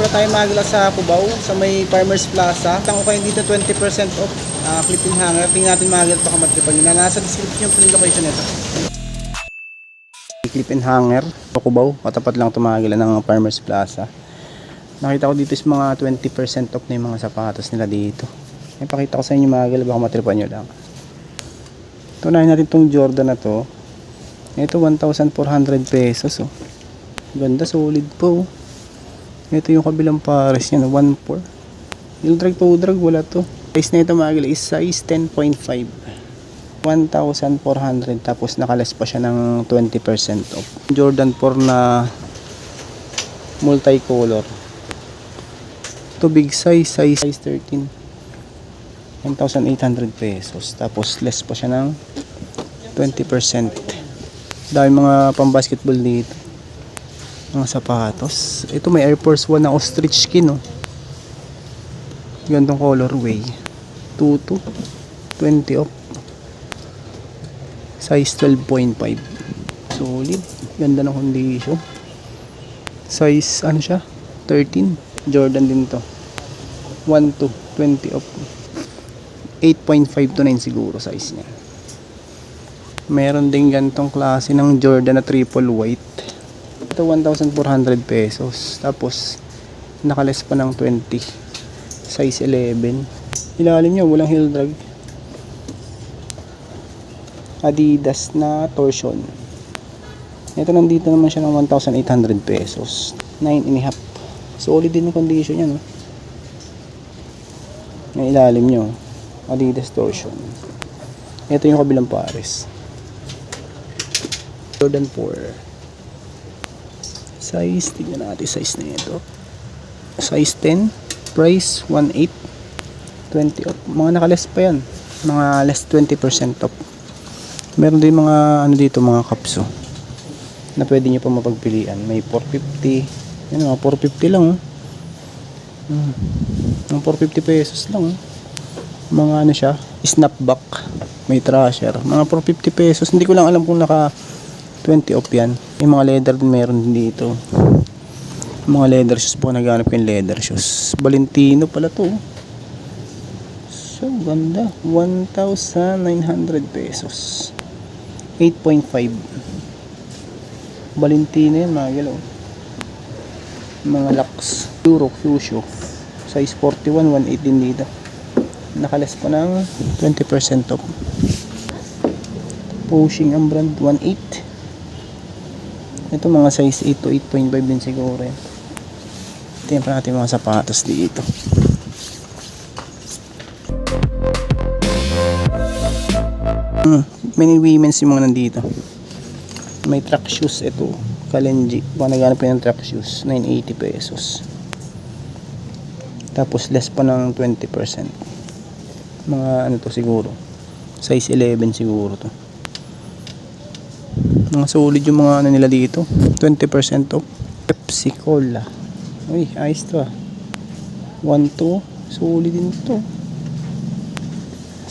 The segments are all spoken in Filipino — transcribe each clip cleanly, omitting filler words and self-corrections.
Pala tayo magla sa Cubao sa may Farmers Plaza. Tango kayo dito 20% off clipping hanger. Tingnan natin magla baka matripan nyo na. Nasa description yung full location nito. Clip and hanger sa Cubao. Katapat lang tumagila ng Farmers Plaza. Nakita ko dito is mga 20% off na yung mga sapatos nila dito. May pakita ko sa inyo magla baka matripan nyo lang. Tunahin natin itong Jordan na to. Ito 1,400 pesos. Oh. Ganda, solid po. Ito yung kabilang pares niya, 1.4. Yung drag to drag, wala to. Size na ito mga is size 10.5. 1,400 tapos nakalas pa siya ng 20% off. Jordan 4 na multicolor. Ito big size, size 13. 1,800 pesos. Tapos less pa siya ng 20%. Dami mga pang basketball dito. Mga sapatos. Ito may Air Force 1 na ostrich skin, oh. Gandong colorway. 2 to 20 off. Size 12.5. Solid. Ganda ng condition. Size ano siya? 13. Jordan din to. 1 to 20 off. 8.5 to 9 siguro size niya. Meron din gantong klase ng Jordan na triple white. Ito 1,400 pesos. Tapos nakales pa ng 20. Size 11. Ilalim niya walang heel drag. Adidas na torsion. Ito nandito naman siya ng 1,800 pesos. 9.5. Solid din yung condition niya, no? Yung ilalim niyo. Adidas torsion. Ito yung kabilang pares. Jordan 4. Size, tignan natin size na ito. Size 10, price 1,800. 20 off. Mga nakaless pa yan. Mga less 20% off. Meron din mga ano dito, mga kapso na pwede nyo pa mapagpilian. May 450. Yan, mga 450 lang. Mga 450 pesos lang. Mga ano siya, snapback. May trasher. Mga 450 pesos. Hindi ko lang alam kung naka 20 off yan. Yung mga leather din meron din dito. Mga leather shoes po. Naghanap ko yung leather shoes. Valentino pala to. So ganda. 1,900 pesos. 8.5. Valentino yan mga galaw. Mga Lux. Euro Kyushu. Size 41. 1,800 din dito. Nakalas pa ng 20% off. Pushing ang brand 1,800. Ito mga size 8 to 8.5 din siguro yan. Tingnan pa natin mga sapatos dito. Many women's yung mga nandito. May track shoes ito. Kalenji. Baka naghanap yung track shoes. 980 pesos. Tapos less pa ng 20%. Mga ano to siguro. Size 11 siguro to. Mga solid yung mga ano nila dito. 20% off. Pepsi Cola. Uy, ayos to ah. 1 to. Solid din to.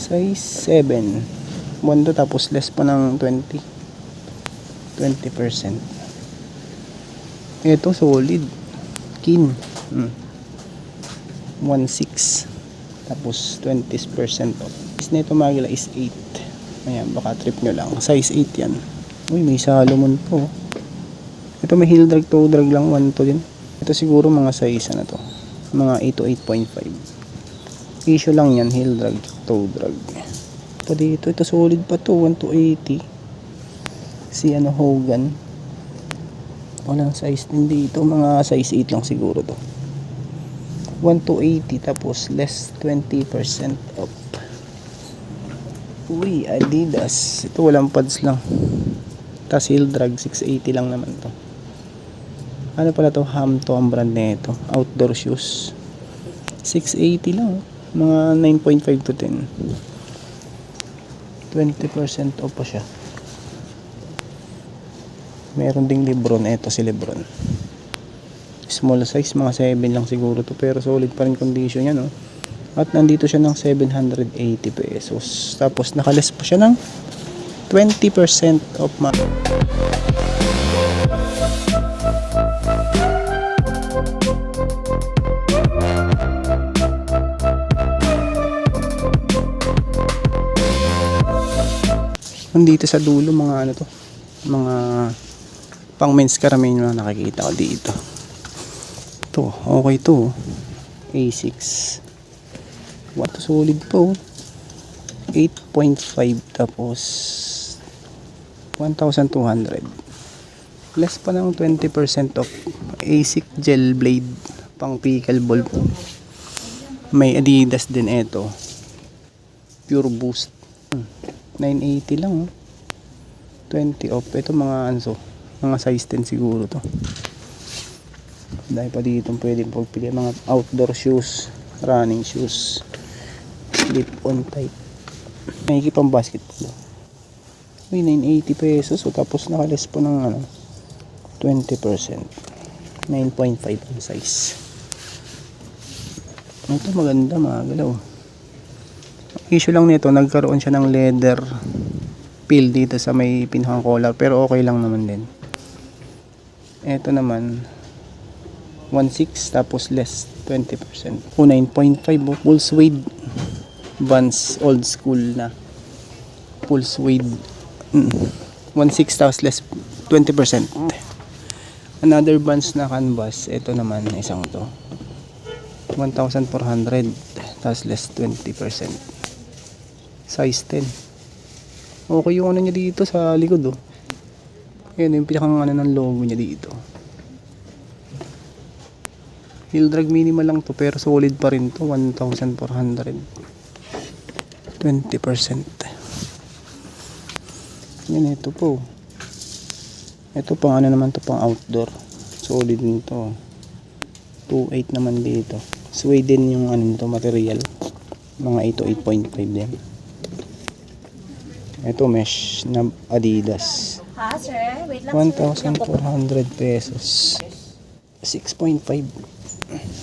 Size 7. 1 to tapos less pa ng 20%. Ito solid. Kin. 1.6. Tapos 20% off. Is nito magila is 8. Ayan, baka trip nyo lang. Size 8 yan. Uy, may Salomon po. Ito may heel drag, toe drag lang. 1 to din. Ito siguro mga size na to. Mga 8 to 8.5. Issue lang yan. Heel drag, toe drag. Pa dito. Ito solid pa to. 1 to 80. Si ano Hogan. Walang size din dito. Mga size 8 lang siguro to. 1 to 80. Tapos less 20% off. Uy, Adidas. Ito walang pads lang. Tas heel drag 680 lang naman to. Ano pala to? Hamto ang brand nito. Outdoor shoes. 680 lang. Mga 9.5 to 10. 20% off pa siya. Meron ding Lebron. Ito si Lebron. Small size, mga 7 lang siguro to, pero solid pa rin condition yan, no? At nandito siya ng 780 pesos. Tapos nakaless pa siya ng 20% off. Nandito sa dulo mga ano to, mga pang men's karamihan na nakikita ko dito. To, okay to. A6. What, solid po. 8.5 tapos 1,200. Less pa ng 20% off. A6 gel blade pang pickleball po. May Adidas din ito. Pure Boost. 980 lang, oh. 20 off. Ito mga ano, mga size 10 siguro to. Dahil pa dito pwede pagpili mga outdoor shoes, running shoes, slip on type. May pang basketball. Uy, 980 pesos. So, tapos nakaless po ng ano, 20%. 9.5 ang size. Ito maganda, mga galaw. Issue lang nito, nagkaroon siya ng leather peel dito sa may pinakang collar, pero okay lang naman din. Ito naman 1.6 tapos less 20%. 9.5 full suede Vans, old school na full suede. 1.6 tapos less 20%. Another Vans na canvas, ito naman isang to 1,400 tapos less 20%. Size 10. Okay yung ano niya dito sa likod, oh. Ayan yung pinakang ano ng logo niya dito. Heel drag minimal lang to, pero solid pa rin to. 1,400. 20%. Yan, ito po. Ito pang ano naman to, pang outdoor. Solid din to. 2.8 naman dito. Sweden yung ano nito, material. Mga 8 to 8.5 din. Ito mesh na Adidas. Ha, sir? Wait lang. 1,400 pesos. 6.5.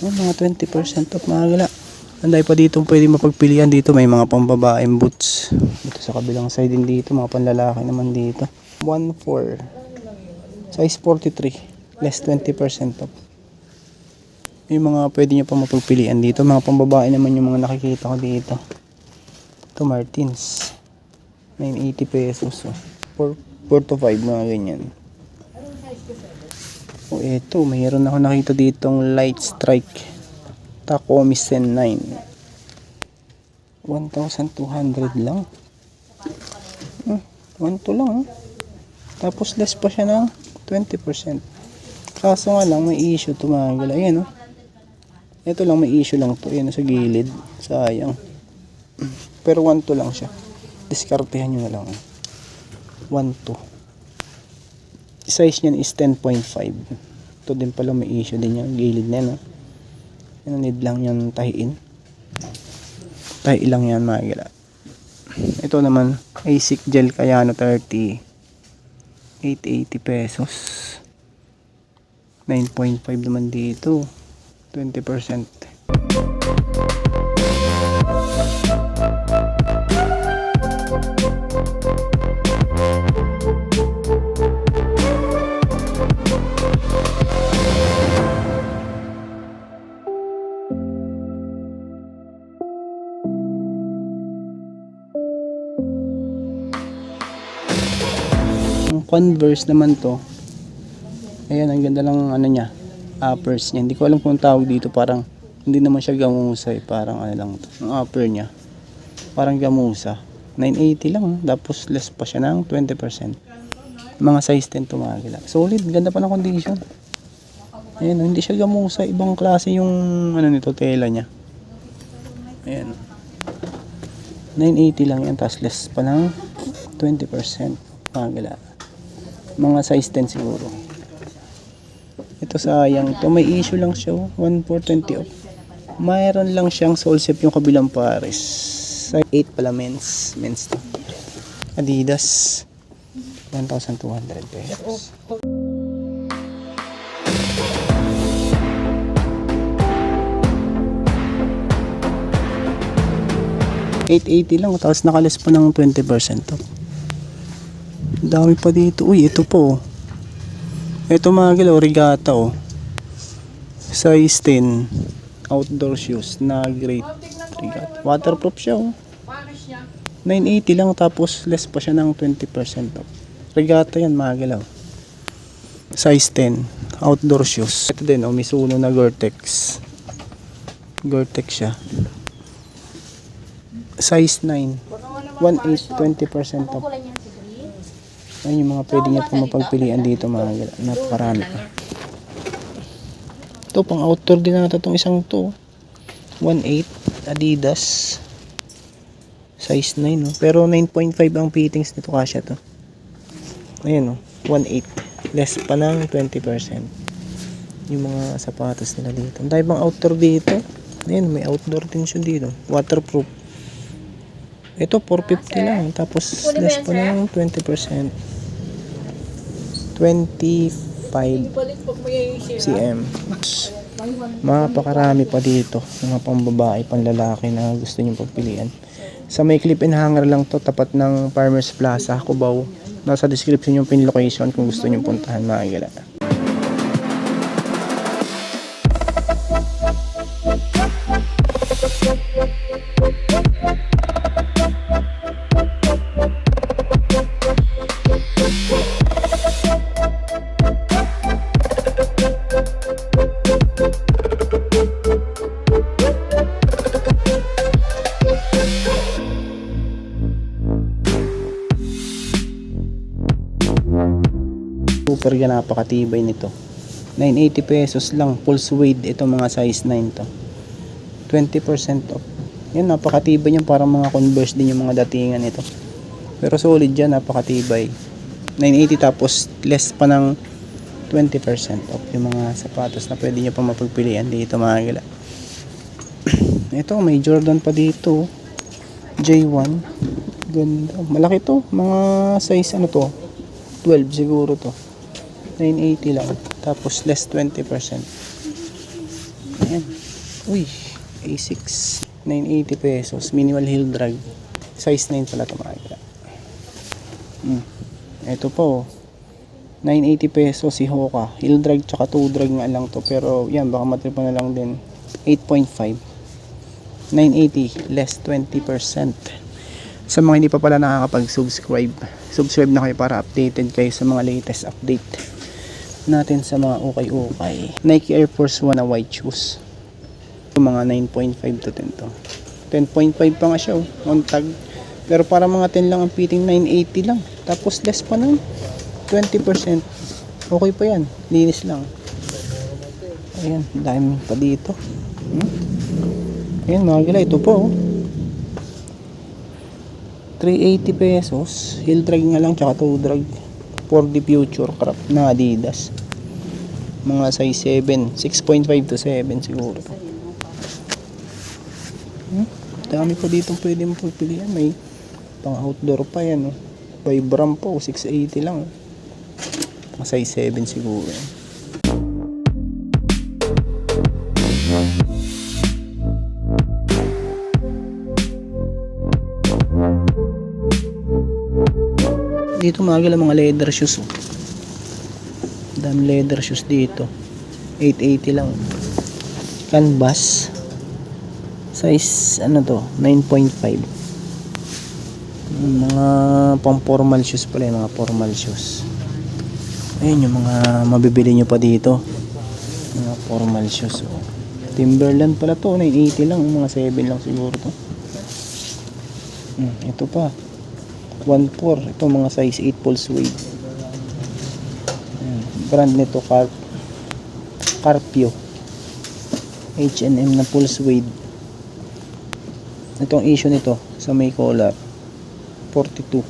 Mga 20% off, mga gala. Anday pa dito pwede mapagpilian dito. May mga pambabaeng boots. Ito sa kabilang side din dito. Mga panlalaki naman dito. 1.4. Size 43. Less 20% off. Yung mga pwede nyo pa mapagpilian dito. Mga pambabae naman yung mga nakikita ko dito. Ito Martins. 980 pesos. 4 to 5 mga ganyan. O eto, mayroon ako nakita ditong Light Strike Takumi Sen 9. 1,200 lang. 1 to lang. Tapos less pa siya ng 20%. Kaso nga lang may issue to mga gala. Ayan, oh. Ito lang may issue lang to. Ayan, sa gilid. Sayang. Pero 1 to lang siya. Diskartehan nyo na lang. 1 to. Size niyan is 10.5. Ito din pala may issue din yung gilid na yan, no? Yan, need lang yan tahiin. Tahi lang yan mga gala. Ito naman ASIC gel Kayano 30. 880 pesos. 9.5 naman dito. 20%. Converse naman to. Ayan, ang ganda lang ano niya, uppers niya. Hindi ko alam kung tawag dito, parang hindi naman siya gamusa, parang ano lang to. Ang upper niya parang gamusa. 980 lang, tapos less pa siya ng 20%. Mga size 10 to mga gila. Solid, ganda pa ng condition. Ayan, hindi siya gamusa, ibang klase yung ano nito, tela niya. Ayan, 980 lang yan, tapos less pa ng 20% mga gila. Mga size 10 siguro. Ito sayang to, may issue lang siya, 1,420 off. Mayroon lang siyang sole zip yung kabilang pares. 8 pala men's to. Adidas 1,200 pesos. $880 lang, tapos nakalis pa ng 20% off. Dami pa dito. Uy, ito po. Ito mga gilaw, Regatta oh. Size 10. Outdoor shoes na great. Regatta. Waterproof siya oh. 980 lang, tapos less pa siya ng 20% off. Regatta yan mga gilaw. Size 10. Outdoor shoes. Ito din oh, Mizuno na Gore-Tex. Gore-Tex siya. Size 9. 1.8, 20% off. Ayun yung mga pwede nyo pong mapagpilian dito mga gila. Napakarami pa. Ito pang outdoor din natin itong isang to. 1.8 Adidas. Size 9 no? Pero 9.5 ang fittings nito, kasya to. Ayun no, 1.8. Less pa ng 20%. Yung mga sapatos nila dito. Ang dahil bang outdoor dito. Ayun, may outdoor din siya dito. Waterproof. Ito 450 lang, tapos less pa ng 20%. 25 cm. Mapakarami pa dito, mga pambabae, panlalaki na gusto niyo pagpilian. Sa may clip and hanger lang to, tapat ng Farmers Plaza, Cubao. Nasa description yung pin location kung gusto niyo puntahan mga gila. Super yan, napakatibay nito. 980 pesos lang, full suede. Ito mga size 9 to. 20% off. Yan, napakatibay yan, parang mga Converse din yung mga datingan nito. Pero solid yan, napakatibay. 980 tapos less pa ng 20% off yung mga sapatos na pwede nyo pa mapagpilian dito mga gila. Ito, may Jordan pa dito. J1. Ganda. Malaki to. Mga size ano to? 12 siguro to. 980 lang. Tapos less 20%. Ayan. Uy. A6. 980 pesos. Minimal heel drag. Size 9 pala ito mga gila. Ito po. 980 pesos si Hoka. Heel drag tsaka 2 drag nga lang to. Pero yan, baka matripa na lang din. 8.5. 980 less 20%. Sa mga hindi pa pala nakakapag-subscribe, subscribe na kayo para updated kayo sa mga latest update natin sa mga ukay-ukay. Nike Air Force 1 na white shoes. Mga 9.5 to 10 to. 10.5 pa nga siya on tag. Pero para mga 10 lang ang fitting, 980 lang. Tapos less pa ng 20%. Okay pa yan. Linis lang. Ayan, dami pa dito. Ayan mga gila, ito po 380 pesos. Heel drag nga lang tsaka 2 drag for the future crop na Adidas. Mga size 7, 6.5 to 7 siguro. Dami pa dito pwede mo pagpilian. May pang outdoor pa yan Vibram po, 680 lang. Mga size 7 siguro. Dito mga leather shoes dami leather shoes dito. 880 lang. Canvas size ano to, 9.5. Mga pang formal shoes pala, mga formal shoes. Ayun yung mga mabibili nyo pa dito, mga formal shoes Timberland pala to, 980 lang. Mga 7 lang siguro to. Ito pa 1.4. Ito mga size 8 full suede. Brand nito Carpio. H&M na full suede. Itong issue nito sa may collar 42.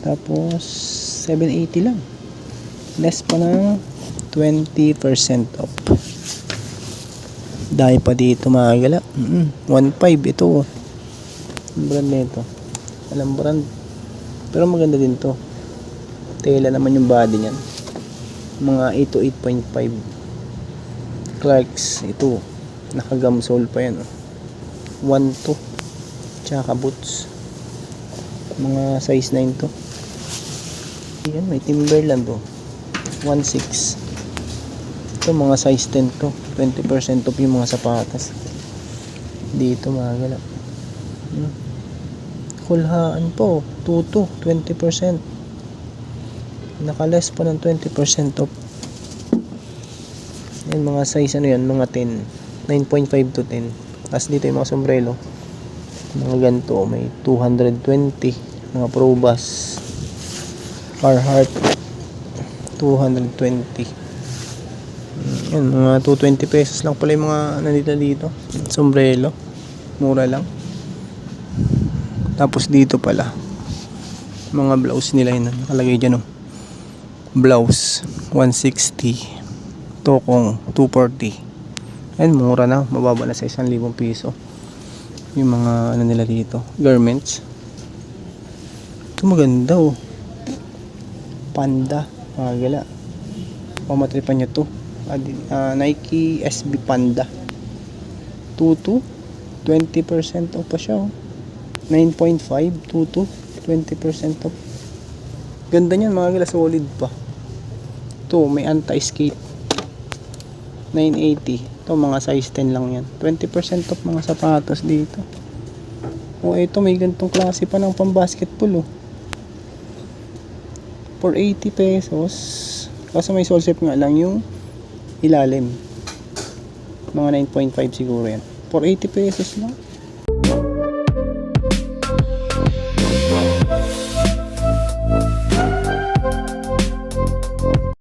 Tapos 780 lang. Less pa ng 20% off. Dahil pa dito mga gala. 1.5 ito. Ang brand nito. Alam brand. Pero maganda din to. Tela naman yung body niyan. Mga 8 to 8.5. Clarks ito. Naka-gum sole pa yan. 1 to. Tsaka boots. Mga size 9 to. Yan, may Timberland to. 1.6. Ito mga size 10 to. 20% off yung mga sapatas. Dito mga gala. Kulhaan po. 2 to 20%. Naka-less pa ng 20% off. Yan mga size ano yan, mga 10. 9.5 to 10. Tapos dito yung mga sombrero. Mga ganito, may 220. Mga Probas. Carhartt 220. Yan, mga 220 pesos lang pala yung mga nandito dito. Sombrero. Mura lang. Tapos dito pala mga blouse nila yun. Nakalagay dyan blouse 160. Tokong 240. Ayun, mura na. Mababa na sa 1,000 piso. Yung mga ano nila dito. Garments. Ito maganda Panda. Magala. Pamatripan nyo to. Nike SB Panda. 22. 20% off pa siya 9.5. 22. 20% off. Ganda niyan mga gala. Solid pa. Ito may anti-skate. 980. Ito mga size 10 lang yan. 20% off mga sapatos dito. Ito may gantong klase pa ng pang-basketball for 80 pesos. Kaso may sole shape nga lang yung ilalim. Mga 9.5 siguro yan. For 80 pesos lang.